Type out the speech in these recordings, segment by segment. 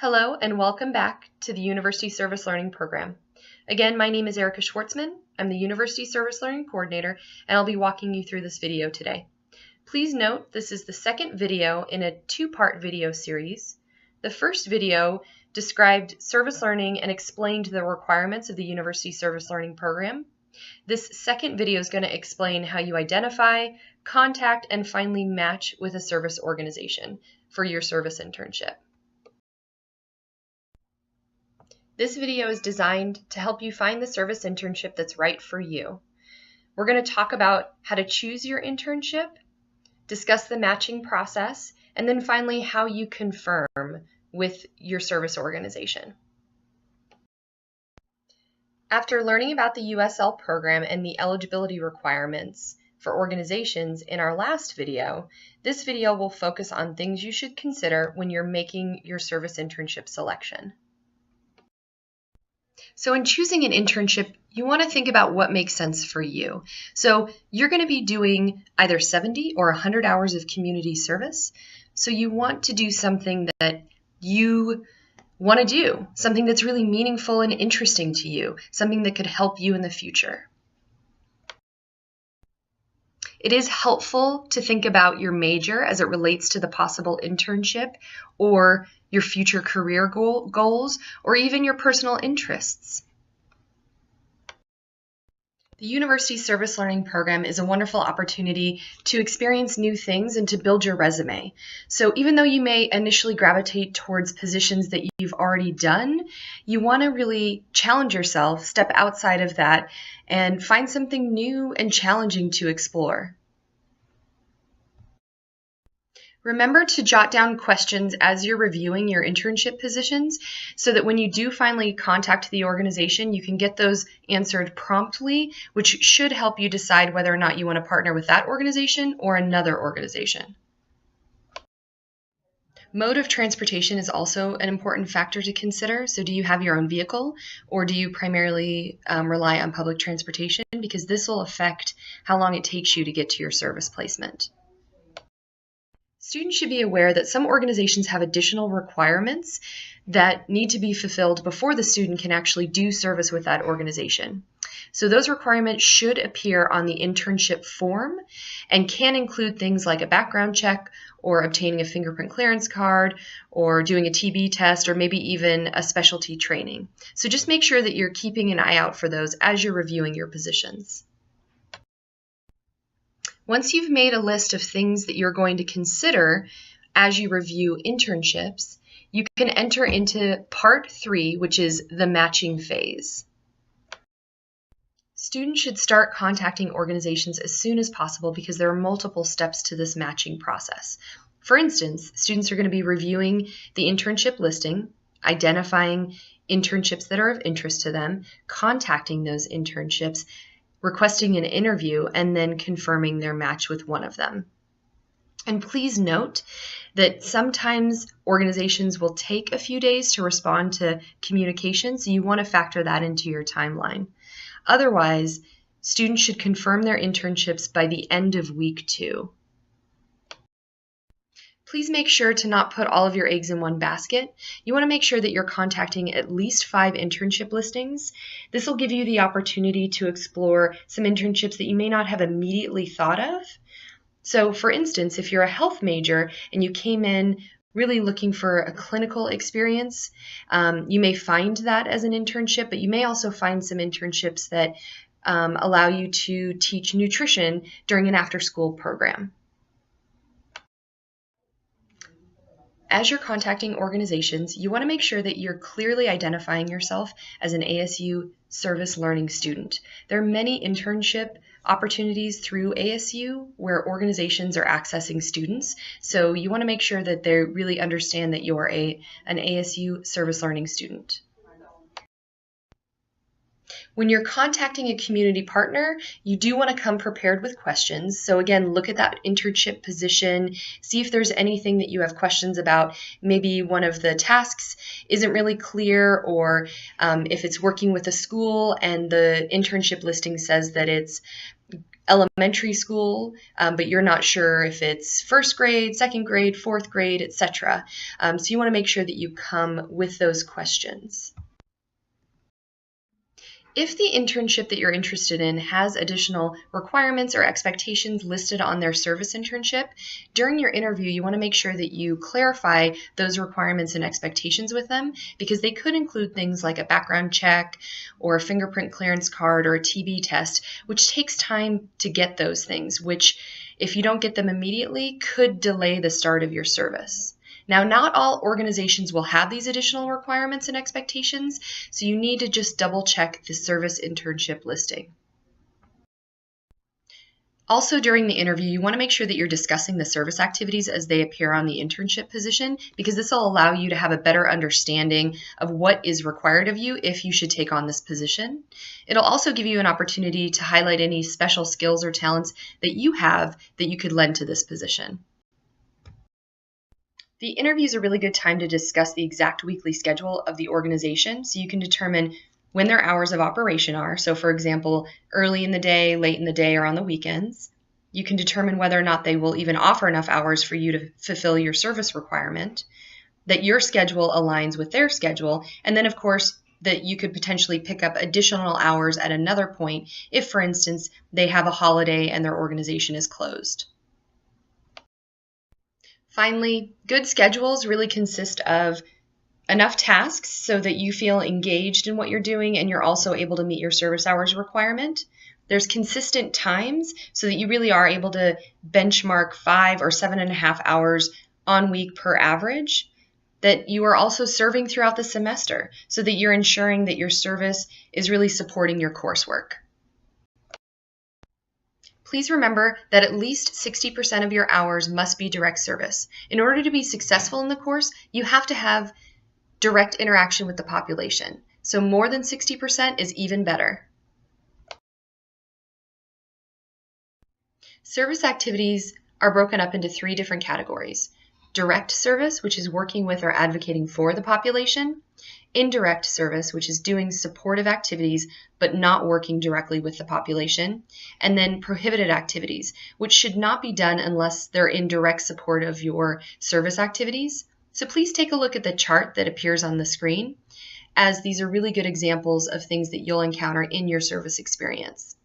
Hello and welcome back to the University Service Learning Program. Again, my name is Erica Schwartzman. I'm the University Service Learning Coordinator and I'll be walking you through this video today. Please note this is the second video in a two-part video series. The first video described service learning and explained the requirements of the University Service Learning Program. This second video is going to explain how you identify, contact, and finally match with a service organization for your service internship. This video is designed to help you find the service internship that's right for you. We're going to talk about how to choose your internship, discuss the matching process, and then finally how you confirm with your service organization. After learning about the USL program and the eligibility requirements for organizations in our last video, this video will focus on things you should consider when you're making your service internship selection. So in choosing an internship, you want to think about what makes sense for you. So you're going to be doing either 70 or 100 hours of community service. So you want to do something that you want to do, something that's really meaningful and interesting to you, something that could help you in the future. It is helpful to think about your major as it relates to the possible internship or your future career goals, or even your personal interests. The University Service Learning Program is a wonderful opportunity to experience new things and to build your resume. So even though you may initially gravitate towards positions that you've already done, you want to really challenge yourself, step outside of that, and find something new and challenging to explore. Remember to jot down questions as you're reviewing your internship positions so that when you do finally contact the organization, you can get those answered promptly, which should help you decide whether or not you want to partner with that organization or another organization. Mode of transportation is also an important factor to consider. So do you have your own vehicle or do you primarily rely on public transportation? Because this will affect how long it takes you to get to your service placement. Students should be aware that some organizations have additional requirements that need to be fulfilled before the student can actually do service with that organization. So those requirements should appear on the internship form and can include things like a background check or obtaining a fingerprint clearance card or doing a TB test or maybe even a specialty training. So just make sure that you're keeping an eye out for those as you're reviewing your positions. Once you've made a list of things that you're going to consider as you review internships, you can enter into part 3, which is the matching phase. Students should start contacting organizations as soon as possible because there are multiple steps to this matching process. For instance, students are going to be reviewing the internship listing, identifying internships that are of interest to them, contacting those internships, requesting an interview, and then confirming their match with one of them. And please note that sometimes organizations will take a few days to respond to communication, so you want to factor that into your timeline. Otherwise, students should confirm their internships by the end of week 2. Please make sure to not put all of your eggs in one basket. You want to make sure that you're contacting at least 5 internship listings. This will give you the opportunity to explore some internships that you may not have immediately thought of. So for instance, if you're a health major and you came in really looking for a clinical experience, you may find that as an internship, but you may also find some internships that allow you to teach nutrition during an after-school program. As you're contacting organizations, you want to make sure that you're clearly identifying yourself as an ASU service learning student. There are many internship opportunities through ASU where organizations are accessing students, so you want to make sure that they really understand that you're an ASU service learning student. When you're contacting a community partner, you do want to come prepared with questions. So again, look at that internship position, see if there's anything that you have questions about. Maybe one of the tasks isn't really clear, or if it's working with a school and the internship listing says that it's elementary school, but you're not sure if it's first grade, second grade, fourth grade, etc. So you want to make sure that you come with those questions. If the internship that you're interested in has additional requirements or expectations listed on their service internship, during your interview, you want to make sure that you clarify those requirements and expectations with them, because they could include things like a background check or a fingerprint clearance card or a TB test, which takes time to get those things, which, if you don't get them immediately, could delay the start of your service. Now, not all organizations will have these additional requirements and expectations, so you need to just double check the service internship listing. Also, during the interview, you want to make sure that you're discussing the service activities as they appear on the internship position, because this will allow you to have a better understanding of what is required of you if you should take on this position. It'll also give you an opportunity to highlight any special skills or talents that you have that you could lend to this position. The interview is a really good time to discuss the exact weekly schedule of the organization, so you can determine when their hours of operation are. So, for example, early in the day, late in the day, or on the weekends. You can determine whether or not they will even offer enough hours for you to fulfill your service requirement, that your schedule aligns with their schedule, and then, of course, that you could potentially pick up additional hours at another point if, for instance, they have a holiday and their organization is closed. Finally, good schedules really consist of enough tasks so that you feel engaged in what you're doing and you're also able to meet your service hours requirement. There's consistent times so that you really are able to benchmark 5 or 7.5 hours on week per average. That you are also serving throughout the semester so that you're ensuring that your service is really supporting your coursework. Please remember that at least 60% of your hours must be direct service. In order to be successful in the course, you have to have direct interaction with the population. So more than 60% is even better. Service activities are broken up into 3 different categories. Direct service, which is working with or advocating for the population. Indirect service, which is doing supportive activities but not working directly with the population, and then prohibited activities, which should not be done unless they're in direct support of your service activities. So please take a look at the chart that appears on the screen, as these are really good examples of things that you'll encounter in your service experience.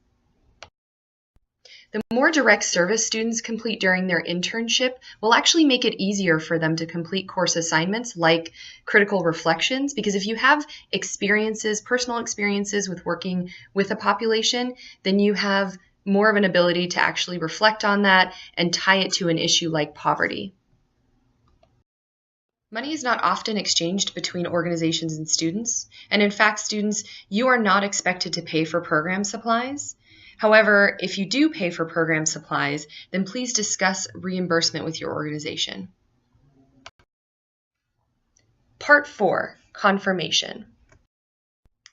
The more direct service students complete during their internship will actually make it easier for them to complete course assignments like critical reflections, because if you have experiences, personal experiences with working with a population, then you have more of an ability to actually reflect on that and tie it to an issue like poverty. Money is not often exchanged between organizations and students, and in fact, students, you are not expected to pay for program supplies. However, if you do pay for program supplies, then please discuss reimbursement with your organization. Part 4, confirmation.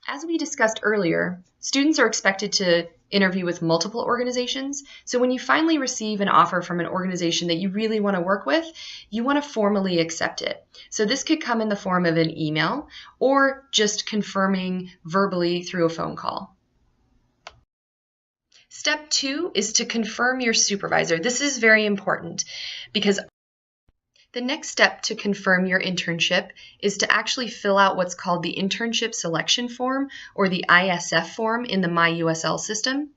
As we discussed earlier, students are expected to interview with multiple organizations, so when you finally receive an offer from an organization that you really want to work with, you want to formally accept it. So this could come in the form of an email or just confirming verbally through a phone call. Step 2 is to confirm your supervisor. This is very important because the next step to confirm your internship is to actually fill out what's called the Internship Selection Form, or the ISF form, in the My USL system.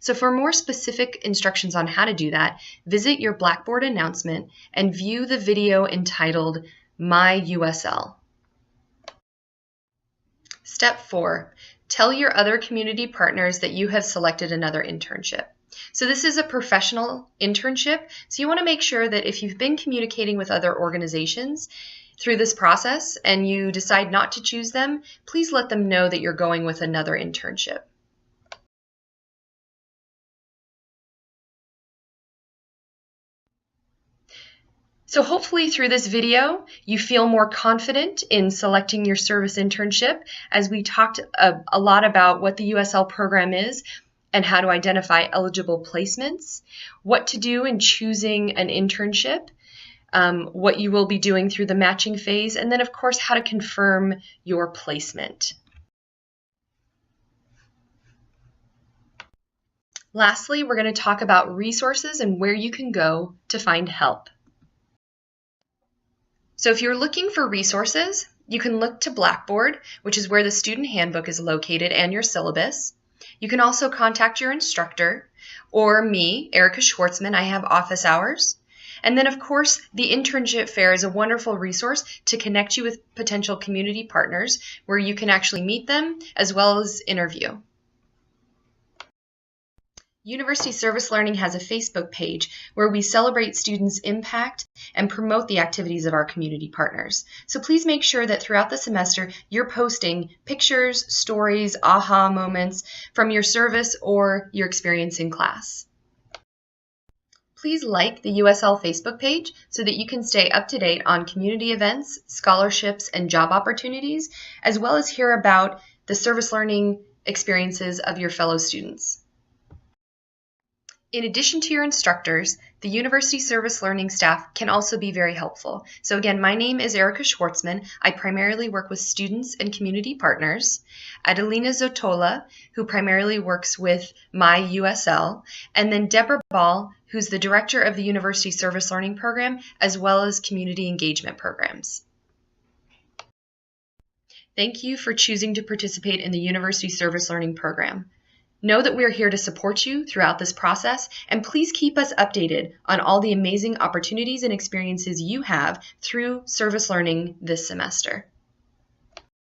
So for more specific instructions on how to do that, visit your Blackboard announcement and view the video entitled My USL. Step 4. Tell your other community partners that you have selected another internship. So this is a professional internship, so you want to make sure that if you've been communicating with other organizations through this process and you decide not to choose them, please let them know that you're going with another internship. So hopefully through this video, you feel more confident in selecting your service internship, as we talked a lot about what the USL program is and how to identify eligible placements, what to do in choosing an internship, what you will be doing through the matching phase, and then of course how to confirm your placement. Lastly, we're going to talk about resources and where you can go to find help. So if you're looking for resources, you can look to Blackboard, which is where the student handbook is located and your syllabus. You can also contact your instructor or me, Erica Schwartzman. I have office hours. And then, of course, the internship fair is a wonderful resource to connect you with potential community partners where you can actually meet them as well as interview. University Service Learning has a Facebook page where we celebrate students' impact and promote the activities of our community partners. So please make sure that throughout the semester you're posting pictures, stories, aha moments from your service or your experience in class. Please like the USL Facebook page so that you can stay up to date on community events, scholarships, and job opportunities, as well as hear about the service learning experiences of your fellow students. In addition to your instructors, the University Service Learning staff can also be very helpful. So again, my name is Erica Schwartzman. I primarily work with students and community partners. Adelina Zotola, who primarily works with my USL, and then Deborah Ball, who's the director of the University Service Learning program, as well as community engagement programs. Thank you for choosing to participate in the University Service Learning program. Know that we are here to support you throughout this process, and please keep us updated on all the amazing opportunities and experiences you have through service learning this semester.